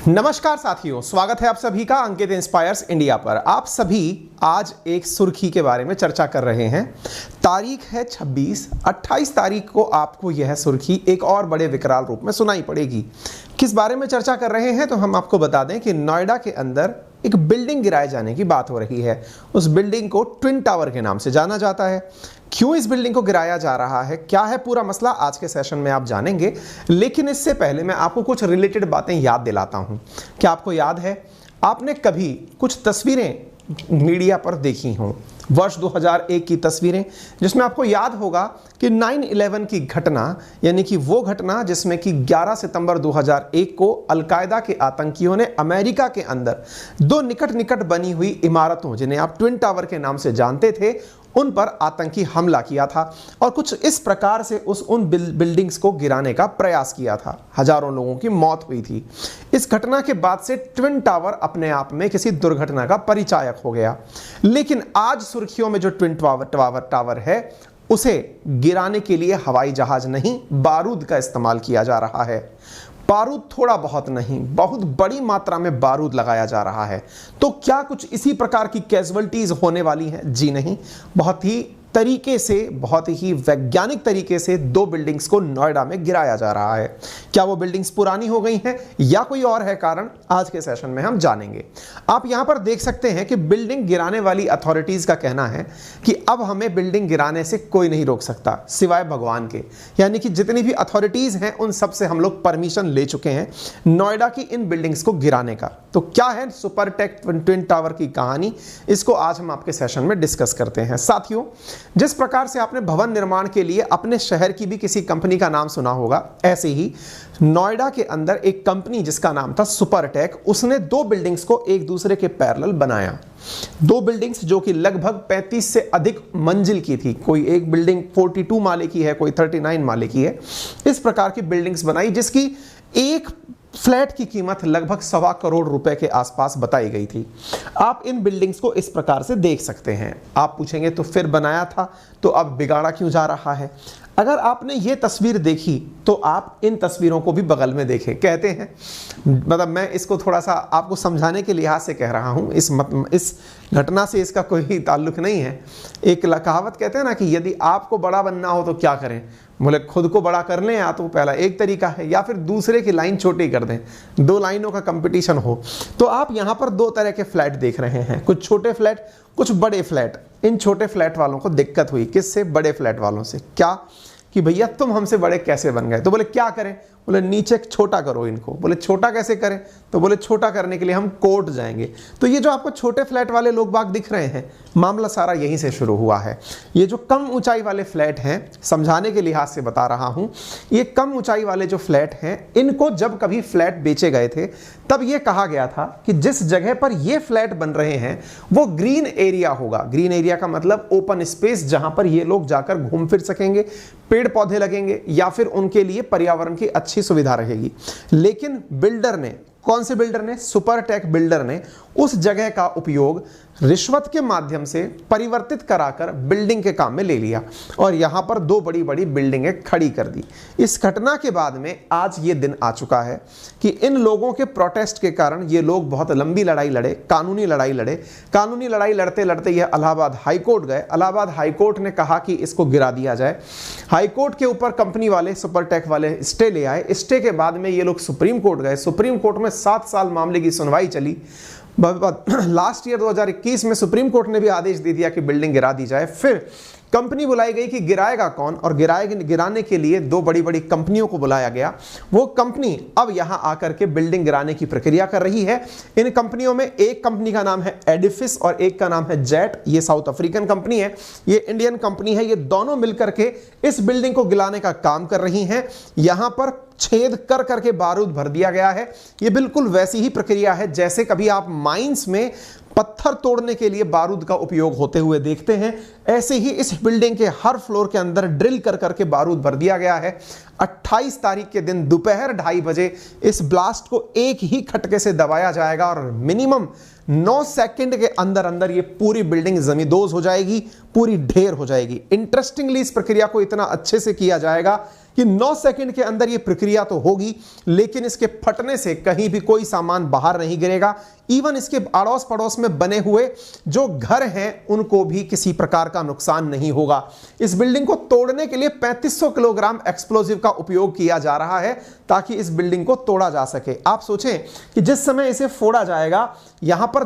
नमस्कार साथियों, स्वागत है आप सभी का अंकित इंस्पायर्स इंडिया पर। आप सभी आज एक सुर्खी के बारे में चर्चा कर रहे हैं। तारीख है 28 तारीख को आपको यह सुर्खी एक और बड़े विकराल रूप में सुनाई पड़ेगी। किस बारे में चर्चा कर रहे हैं तो हम आपको बता दें कि नोएडा के अंदर एक बिल्डिंग गिराए जाने की बात हो रही है। उस बिल्डिंग को ट्विन टावर के नाम से जाना जाता है। क्यों इस बिल्डिंग को गिराया जा रहा है, क्या है पूरा मसला, आज के सेशन में आप जानेंगे। लेकिन इससे पहले मैं आपको कुछ रिलेटेड बातें याद दिलाता हूं। क्या आपको याद है, आपने कभी कुछ तस्वीरें मीडिया पर देखी हों, वर्ष 2001 की तस्वीरें, जिसमें आपको याद होगा कि 9/11 की घटना, यानी कि वो घटना जिसमें कि 11 सितंबर 2001 को अलकायदा के आतंकियों ने अमेरिका के अंदर दो निकट निकट बनी हुई इमारतों, जिन्हें आप ट्विन टावर के नाम से जानते थे, उन पर आतंकी हमला किया था और कुछ इस प्रकार से उन बिल्डिंग्स को गिराने का प्रयास किया था। हजारों लोगों की मौत हुई थी। इस घटना के बाद से ट्विन टावर अपने आप में किसी दुर्घटना का परिचायक हो गया। लेकिन आज सुर्खियों में जो ट्विन टावर है, उसे गिराने के लिए हवाई जहाज नहीं, बारूद का इस्तेमाल किया जा रहा है। बारूद थोड़ा बहुत नहीं, बहुत बड़ी मात्रा में बारूद लगाया जा रहा है। तो क्या कुछ इसी प्रकार की कैजुअल्टीज होने वाली हैं? जी नहीं, बहुत ही तरीके से, बहुत ही वैज्ञानिक तरीके से दो बिल्डिंग्स को नोएडा में गिराया जा रहा है। क्या वो बिल्डिंग्स पुरानी हो गई हैं या कोई और है कारण, आज के सेशन में हम जानेंगे। आप यहां पर देख सकते हैं कि बिल्डिंग गिराने वाली अथॉरिटीज का कहना है कि अब हमें बिल्डिंग गिराने से कोई नहीं रोक सकता सिवाय भगवान के। यानी कि जितनी भी अथॉरिटीज हैं उन सब से हम लोग परमिशन ले चुके हैं नोएडा की इन बिल्डिंग्स को गिराने का। तो क्या है सुपरटेक ट्विन टावर की कहानी, इसको आज हम आपके सेशन में डिस्कस करते हैं। साथियों, जिस प्रकार से आपने भवन निर्माण के लिए अपने शहर की भी किसी कंपनी का नाम सुना होगा, ऐसे ही नोएडा के अंदर एक कंपनी जिसका नाम था सुपरटेक, उसने दो बिल्डिंग्स को एक दूसरे के पैरेलल बनाया। दो बिल्डिंग्स जो कि लगभग 35 से अधिक मंजिल की थी। कोई एक बिल्डिंग 42 माले की है, कोई 39 माले की है। इस प्रकार की बिल्डिंग्स बनाई जिसकी एक फ्लैट की कीमत लगभग 1.25 करोड़ रुपए के आसपास बताई गई थी। आप इन बिल्डिंग्स को इस प्रकार से देख सकते हैं। आप पूछेंगे तो फिर बनाया था तो अब बिगाड़ा क्यों जा रहा है? अगर आपने ये तस्वीर देखी तो आप इन तस्वीरों को भी बगल में देखें। कहते हैं, मतलब मैं इसको थोड़ा सा आपको समझाने के लिहाज से कह रहा हूँ, इस घटना से इसका कोई ताल्लुक नहीं है। एक कहावत कहते हैं ना कि यदि आपको बड़ा बनना हो तो क्या करें, बोले खुद को बड़ा कर लें, या तो पहला एक तरीका है, या फिर दूसरे की लाइन छोटी कर दें, दो लाइनों का कंपटीशन हो। तो आप यहाँ पर दो तरह के फ्लैट देख रहे हैं, कुछ छोटे फ्लैट, कुछ बड़े फ्लैट। इन छोटे फ्लैट वालों को दिक्कत हुई, किससे? बड़े फ्लैट वालों से। क्या कि भैया तुम हमसे बड़े कैसे बन गए? तो बोले क्या करें? बोले नीचे छोटा करो इनको। बोले छोटा कैसे करें? तो बोले छोटा करने के लिए हम कोर्ट जाएंगे। तो ये जो आपको छोटे फ्लैट वाले लोग बाग दिख रहे हैं, मामला सारा यहीं से शुरू हुआ है। ये जो कम ऊंचाई वाले फ्लैट हैं, समझाने के लिहाज से बता रहा हूं, ये कम ऊंचाई वाले जो फ्लैट हैं, इनको जब कभी फ्लैट बेचे गए थे तब ये कहा गया था कि जिस जगह पर ये फ्लैट बन रहे हैं वो ग्रीन एरिया होगा। ग्रीन एरिया का मतलब ओपन स्पेस, जहां पर ये लोग जाकर घूम फिर सकेंगे, पेड़ पौधे लगेंगे, या फिर उनके लिए पर्यावरण की अच्छी सुविधा रहेगी। लेकिन बिल्डर ने, कौन से बिल्डर ने? सुपरटेक बिल्डर ने उस जगह का उपयोग रिश्वत के माध्यम से परिवर्तित कराकर बिल्डिंग के काम में ले लिया और यहां पर दो बड़ी बड़ी बिल्डिंगें खड़ी कर दी। इस घटना के बाद में आज ये दिन आ चुका है कि इन लोगों के प्रोटेस्ट के कारण ये लोग बहुत लंबी लड़ाई लड़े, कानूनी लड़ाई लड़े। कानूनी लड़ाई लड़ते लड़ते ये इलाहाबाद हाईकोर्ट गए। इलाहाबाद हाईकोर्ट ने कहा कि इसको गिरा दिया जाए। हाईकोर्ट के ऊपर कंपनी वाले, सुपरटेक वाले स्टे ले आए। स्टे के बाद में ये लोग सुप्रीम कोर्ट गए। सुप्रीम कोर्ट में 7 साल मामले की सुनवाई चली। लास्ट ईयर 2021 में सुप्रीम कोर्ट ने भी आदेश दे दिया कि बिल्डिंग गिरा दी जाए। फिर कंपनी बुलाई गई कि गिराएगा कौन, और गिराने के लिए दो बड़ी बड़ी कंपनियों को बुलाया गया। वो कंपनी अब यहां आकर के बिल्डिंग गिराने की प्रक्रिया कर रही है। इन कंपनियों में एक कंपनी का नाम है एडिफिस और एक का नाम है जेट। ये साउथ अफ्रीकन कंपनी है, ये इंडियन कंपनी है। ये दोनों मिलकर के इस बिल्डिंग को गिराने का काम कर रही हैं। यहां पर छेद कर करके बारूद भर दिया गया है। ये बिल्कुल वैसी ही प्रक्रिया है जैसे कभी आप माइंस में पत्थर तोड़ने के लिए बारूद का उपयोग होते हुए देखते हैं। ऐसे ही इस बिल्डिंग के हर फ्लोर के अंदर ड्रिल कर करके बारूद भर दिया गया है। 28 तारीख के दिन दोपहर 2:30 बजे इस ब्लास्ट को एक ही खटके से दबाया जाएगा और मिनिमम 9 सेकंड के अंदर अंदर ये पूरी बिल्डिंग जमींदोज हो जाएगी, पूरी ढेर हो जाएगी। इंटरेस्टिंगली इस प्रक्रिया को इतना अच्छे से किया जाएगा कि 9 सेकंड के अंदर ये प्रक्रिया तो होगी, लेकिन इसके फटने से कहीं भी कोई सामान बाहर नहीं गिरेगा। इवन इसके अड़ोस पड़ोस में बने हुए जो घर हैं उनको भी किसी प्रकार का नुकसान नहीं होगा। इस बिल्डिंग को तोड़ने के लिए 3500 किलोग्राम एक्सप्लोजिव का उपयोग किया जा रहा है ताकि इस बिल्डिंग को तोड़ा जा सके। आप सोचें कि जिस समय इसे फोड़ा जाएगा यहां पर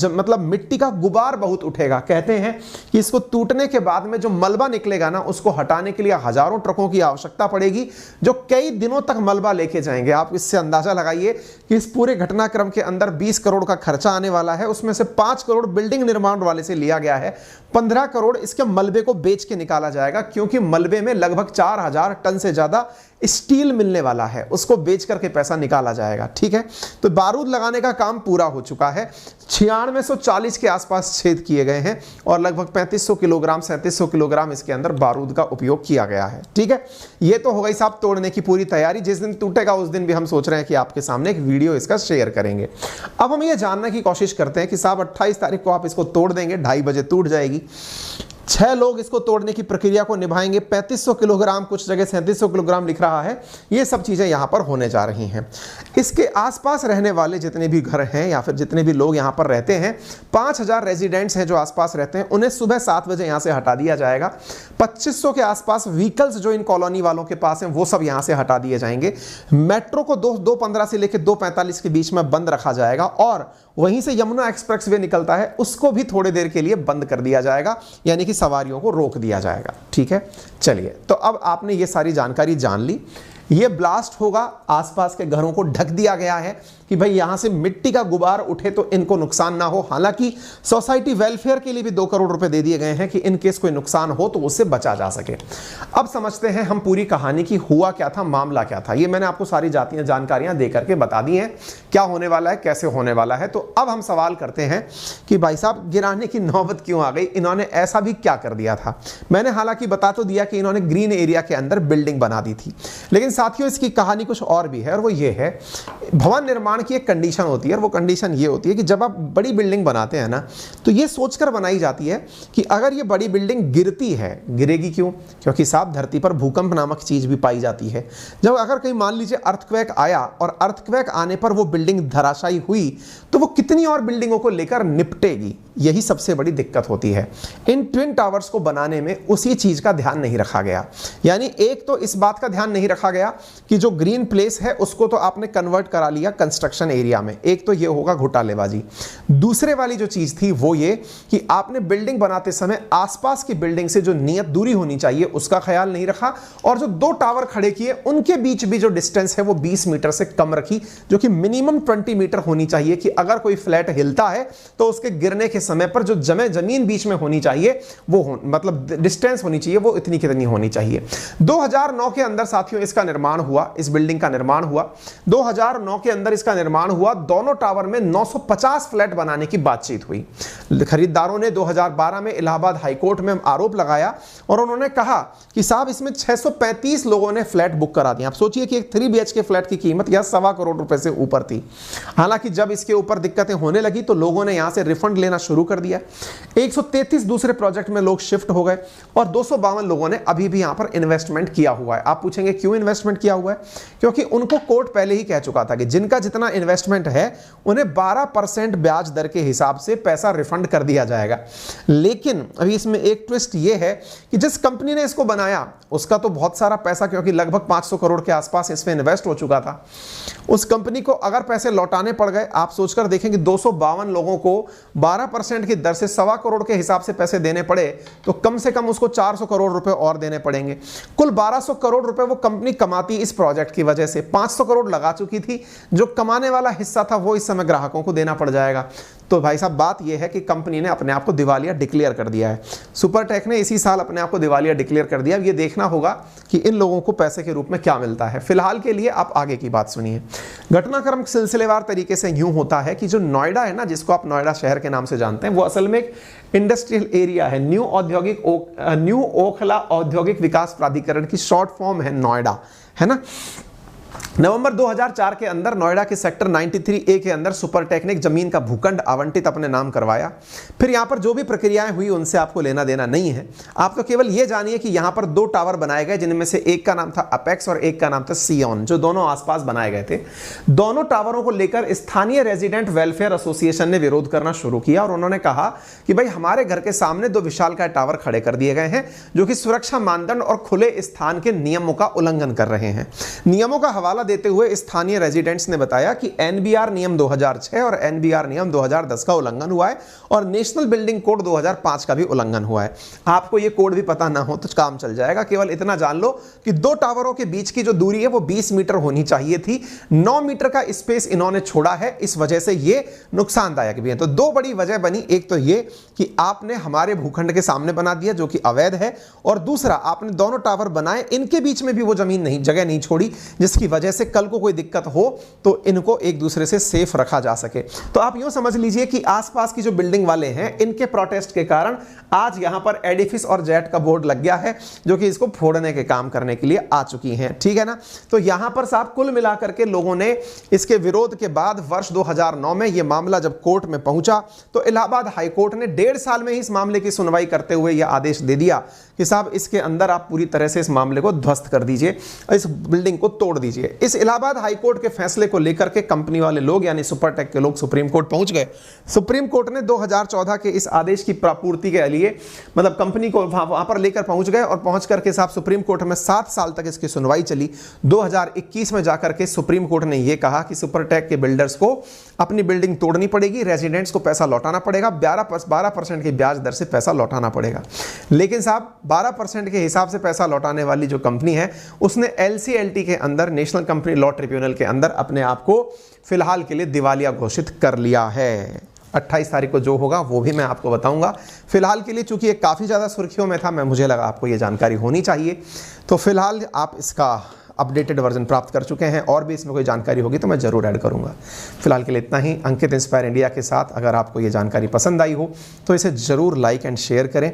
मतलब मिट्टी का गुबार बहुत उठेगा। कहते हैं कि इसको टूटने के बाद में जो मलबा निकलेगा ना, उसको हटाने के लिए हजारों ट्रकों की आवश्यकता पड़ेगी जो कई दिनों तक मलबा लेके जाएंगे। आप इससे अंदाजा लगाइए कि इस पूरे घटनाक्रम के अंदर 20 करोड़ का खर्चा आने वाला है। उसमें से 5 करोड़ बिल्डिंग निर्माण वाले से लिया गया है, 15 करोड़ इसके मलबे को बेच के निकाला जाएगा, क्योंकि मलबे में लगभग 4000 टन से ज्यादा स्टील मिलने वाला है, उसको बेच करके पैसा निकाला जाएगा। ठीक है, तो बारूद लगाने का काम पूरा हो चुका है। 9640 के आसपास छेद किए गए हैं और लगभग 3500 किलोग्राम 3700 किलोग्राम इसके अंदर बारूद का उपयोग किया गया है। ठीक है, ये तो हो गई साहब तोड़ने की पूरी तैयारी। जिस दिन टूटेगा उस दिन भी हम सोच रहे हैं कि आपके सामने एक वीडियो इसका शेयर करेंगे। अब हम ये जानने की कोशिश करते हैं कि साहब 28 तारीख को आप इसको तोड़ देंगे, 2:30 बजे टूट जाएगी, 6 लोग इसको तोड़ने की प्रक्रिया को निभाएंगे, 3500 किलोग्राम, कुछ जगह 3700 किलोग्राम लिख रहा है। ये सब चीजें यहां पर होने जा रही हैं। इसके आसपास रहने वाले जितने भी घर हैं या फिर जितने भी लोग यहां पर रहते हैं, 5000 रेजिडेंट्स हैं जो आसपास रहते हैं, उन्हें सुबह 7 बजे यहां से हटा दिया जाएगा। 2500 के आसपास व्हीकल्स जो इन कॉलोनी वालों के पास हैं वो सब यहां से हटा दिए जाएंगे। मेट्रो को 2:15 से लेकर 2:45 के बीच में बंद रखा जाएगा और वहीं से यमुना एक्सप्रेस वे निकलता है, उसको भी थोड़ी देर के लिए बंद कर दिया जाएगा, यानी कि सवारियों को रोक दिया जाएगा। ठीक है, चलिए, तो अब आपने ये सारी जानकारी जान ली। ये ब्लास्ट होगा, आसपास के घरों को ढक दिया गया है कि भाई यहां से मिट्टी का गुबार उठे तो इनको नुकसान ना हो। हालांकि सोसाइटी वेलफेयर के लिए भी 2 करोड़ रुपए दे दिए गए हैं कि इन केस कोई नुकसान हो तो उससे बचा जा सके। अब समझते हैं हम पूरी कहानी की, हुआ क्या था, मामला क्या था। ये मैंने आपको सारी जानकारियां दे करके बता दी हैं, क्या होने वाला है, कैसे होने वाला है। तो अब हम सवाल करते हैं कि भाई साहब गिराने की नौबत क्यों आ गई, इन्होंने ऐसा भी क्या कर दिया था। मैंने हालांकि बता तो दिया कि इन्होंने ग्रीन एरिया के अंदर बिल्डिंग बना दी थी, लेकिन साथियों इसकी कहानी कुछ और भी है, और वो ये है, भवन निर्माण की एक कंडीशन होती है, और वो कंडीशन ये होती है कि जब आप बड़ी बिल्डिंग बनाते हैं ना, तो ये सोचकर बनाई जाती है कि अगर ये बड़ी बिल्डिंग गिरती है, गिरेगी क्यों, क्योंकि साहब धरती पर भूकंप नामक चीज भी पाई जाती है। जब अगर कहीं मान लीजिए अर्थक्वेक आया और अर्थक्वेक आने पर वो बिल्डिंग धराशायी हुई, तो वो कितनी और बिल्डिंगों को लेकर निपटेगी, यही सबसे बड़ी दिक्कत होती है। इन ट्विन टावर्स को बनाने में उसी चीज का ध्यान नहीं रखा गया। यानी एक तो इस बात का ध्यान नहीं रखा गया कि जो ग्रीन प्लेस है उसको तो आपने कन्वर्ट करा लिया कंस्ट्रक्शन एरिया में, एक तो ये होगा घोटालेबाजी। दूसरे वाली जो चीज थी वो ये कि आपने बिल्डिंग बनाते समय आसपास की बिल्डिंग से जो नियत दूरी होनी चाहिए उसका ख्याल नहीं रखा, और जो 2 टावर खड़े किए उनके बीच भी जो डिस्टेंस है वो 20 मीटर से कम रखी, जो कि मिनिमम 20 मीटर होनी चाहिए कि अगर कोई फ्लैट हिलता है तो उसके गिरने के समय पर जो जमीन बीच में होनी चाहिए वो मतलब डिस्टेंस होनी चाहिए, वो इतनी कितनी होनी चाहिए। 2009 के अंदर साथियों इसका निर्माण हुआ, इस बिल्डिंग का निर्माण हुआ 2009 के अंदर इसका निर्माण हुआ। दोनों टावर में 950 फ्लैट बनाने की बातचीत हुई। खरीदारों ने 2012 में इलाहाबाद हाईकोर्ट में आरोप लगाया और उन्होंने कहा कि साहब इसमें 635 लोगों ने फ्लैट बुक करा दिया। आप सोचिए कि एक 3 BHK फ्लैट की कीमत यह 2.25 करोड़ रुपए से ऊपर थी। हालांकि जब इसके ऊपर दिक्कतें होने लगी तो लोगों ने यहां से रिफंड लेना शुरू कर दिया। 133 दूसरे प्रोजेक्ट में लोग शिफ्ट हो गए और 252 लोगों ने अभी भी यहां पर इन्वेस्टमेंट किया हुआ है। आप पूछेंगे क्यों इन्वेस्टमेंट किया हुआ है, क्योंकि उनको कोर्ट पहले ही कह चुका था कि जिनका जितना इन्वेस्टमेंट है उन्हें 12% ब्याज दर के हिसाब से पैसा रिफंड कर दिया जाएगा। लेकिन अभी इसमें एक ट्विस्ट ये है कि जिस कंपनी ने इसको बनाया उसका तो बहुत सारा पैसा, क्योंकि लगभग 500 करोड़ के आसपास इसमें इन्वेस्ट हो चुका था, उस कंपनी को अगर पैसे लौटाने पड़ गए, आप सोचकर देखेंगे 252 लोगों को 12% की दर से 2.25 करोड़ के हिसाब से पैसे देने पड़े तो कम से कम उसको 400 करोड़ रुपए और देने पड़ेंगे। कुल 1200 करोड़ रुपए वो कंपनी कमाती इस प्रोजेक्ट की वजह से। 500 करोड़ लगा चुकी थी, जो कमाने वाला हिस्सा था वो इस समय ग्राहकों को देना पड़ जाएगा। तो भाई साहब बात यह है कि कंपनी ने अपने आप को दिवालिया डिक्लेयर कर दिया है। सुपरटेक ने इसी साल अपने आप को दिवालिया डिक्लेयर कर दिया। ये देखना होगा कि इन लोगों को पैसे के रूप में क्या मिलता है। फिलहाल के लिए आप आगे की बात सुनिए। घटनाक्रम सिलसिलेवार तरीके से यूं होता है कि जो नोएडा है ना, जिसको आप नोएडा शहर के नाम से जानते हैं, वो असल में एक इंडस्ट्रियल एरिया है। न्यू ओखला औद्योगिक विकास प्राधिकरण की शॉर्ट फॉर्म है नोएडा, है ना। नवंबर 2004 के अंदर नोएडा के सेक्टर 93A के अंदर सुपरटेक ने जमीन का भूखंड आवंटित अपने नाम करवाया। फिर यहां पर जो भी प्रक्रियाएं हुई उनसे आपको लेना देना नहीं है। आप तो केवल यह जानिए कि यहां पर 2 टावर बनाए गए, जिनमें से एक का नाम था अपेक्स और एक का नाम था सियोन, जो दोनों आसपास बनाए गए थे। दोनों टावरों को लेकर स्थानीय रेजिडेंट वेलफेयर एसोसिएशन ने विरोध करना शुरू किया और उन्होंने कहा कि भाई हमारे घर के सामने 2 विशालकाय टावर खड़े कर दिए गए हैं जो कि सुरक्षा मानदंड और खुले स्थान के नियमों का उल्लंघन कर रहे हैं। नियमों का हवाला देते हुए स्थानीय रेजिडेंट्स ने बताया कि एनबीआर नियम 2006 और एनबीआर नियम 2010 का उल्लंघन हुआ है और नेशनल बिल्डिंग कोड 2005 का भी उल्लंघन हुआ है। आपको ये कोड भी पता ना हो तो काम चल जाएगा, केवल इतना जान लो कि 2 टावरों के बीच की जो दूरी है वो 20 मीटर होनी चाहिए थी। 9 मीटर का स्पेस इन्होंने छोड़ा है, इस वजह से ये नुकसानदायक भी है। तो 2 बड़ी वजह बनी, एक तो ये कि आपने हमारे भूखंड के सामने बना दिया जो कि अवैध है, और दूसरा आपने दोनों टावर बनाए, इनके बीच में भी वो जगह नहीं छोड़ी, जिसकी वजह से कल को कोई दिक्कत हो तो इनको एक दूसरे से सेफ रखा जा सके। तो आप यूं समझ लीजिए कि आसपास की जो बिल्डिंग वाले हैं, इनके प्रोटेस्ट के कारण आज यहां पर एडिफिस और जेट का बोर्ड लग गया है जो कि इसको फोड़ने के काम करने के लिए आ चुकी हैं। ठीक है ना। तो यहां पर साहब कुल मिलाकर के लोगों ने इसके विरोध के बाद वर्ष 2009 में यह मामला जब कोर्ट में पहुंचा तो इलाहाबाद हाई कोर्ट ने 1.5 साल में ही इस मामले की सुनवाई करते हुए यह आदेश दे दिया कि साहब इसके अंदर आप पूरी तरह से इस मामले को ध्वस्त कर दीजिए, इस बिल्डिंग को तोड़ दीजिए। इस इलाहाबाद हाई कोर्ट के फैसले को लेकर के कंपनी वाले लोग यानी सुपरटेक के लोग सुप्रीम कोर्ट पहुंच गए। सुप्रीम कोर्ट ने 2014 के इस आदेश की प्रापूर्ति के लिए मतलब कंपनी को वहां पर लेकर पहुंच गए और पहुंच करके साहब सुप्रीम कोर्ट में 7 साल तक इसकी सुनवाई चली। 2021 में जाकर के सुप्रीम कोर्ट ने यह कहा कि सुपरटेक के बिल्डर्स को अपनी बिल्डिंग तोड़नी पड़ेगी, रेजिडेंट्स को पैसा लौटाना पड़ेगा, 12% की ब्याज दर से पैसा लौटाना पड़ेगा। लेकिन साहब 12% के हिसाब से पैसा लौटाने वाली जो कंपनी है उसने एलसीएलटी के अंदर, नेशनल कंपनी लॉ ट्रिब्यूनल के अंदर अपने आप को फिलहाल के लिए दिवालिया घोषित कर लिया है। 28 तारीख को जो होगा वो भी मैं आपको बताऊंगा। फिलहाल के लिए चूंकि ये काफ़ी ज़्यादा सुर्खियों में था, मुझे लगा आपको ये जानकारी होनी चाहिए, तो फिलहाल आप इसका अपडेटेड वर्जन प्राप्त कर चुके हैं। और भी इसमें कोई जानकारी होगी तो मैं ज़रूर ऐड करूंगा। फिलहाल के लिए इतना ही। अंकित इंस्पायर इंडिया के साथ अगर आपको ये जानकारी पसंद आई हो तो इसे ज़रूर लाइक एंड शेयर करें।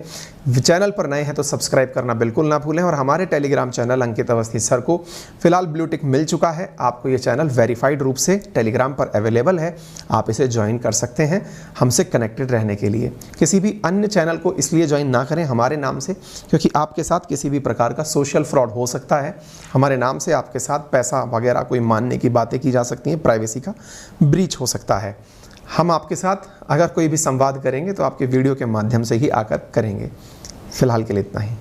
चैनल पर नए हैं तो सब्सक्राइब करना बिल्कुल ना भूलें। और हमारे टेलीग्राम चैनल अंकित अवस्थी सर को फिलहाल ब्लू टिक मिल चुका है। आपको ये चैनल वेरीफाइड रूप से टेलीग्राम पर अवेलेबल है, आप इसे ज्वाइन कर सकते हैं हमसे कनेक्टेड रहने के लिए। किसी भी अन्य चैनल को इसलिए ज्वाइन ना करें हमारे नाम से, क्योंकि आपके साथ किसी भी प्रकार का सोशल फ्रॉड हो सकता है। हमारे नाम से आपके साथ पैसा वगैरह कोई मानने की बातें की जा सकती हैं, प्राइवेसी का ब्रीच हो सकता है। हम आपके साथ अगर कोई भी संवाद करेंगे तो आपके वीडियो के माध्यम से ही आकर करेंगे। फिलहाल के लिए इतना ही।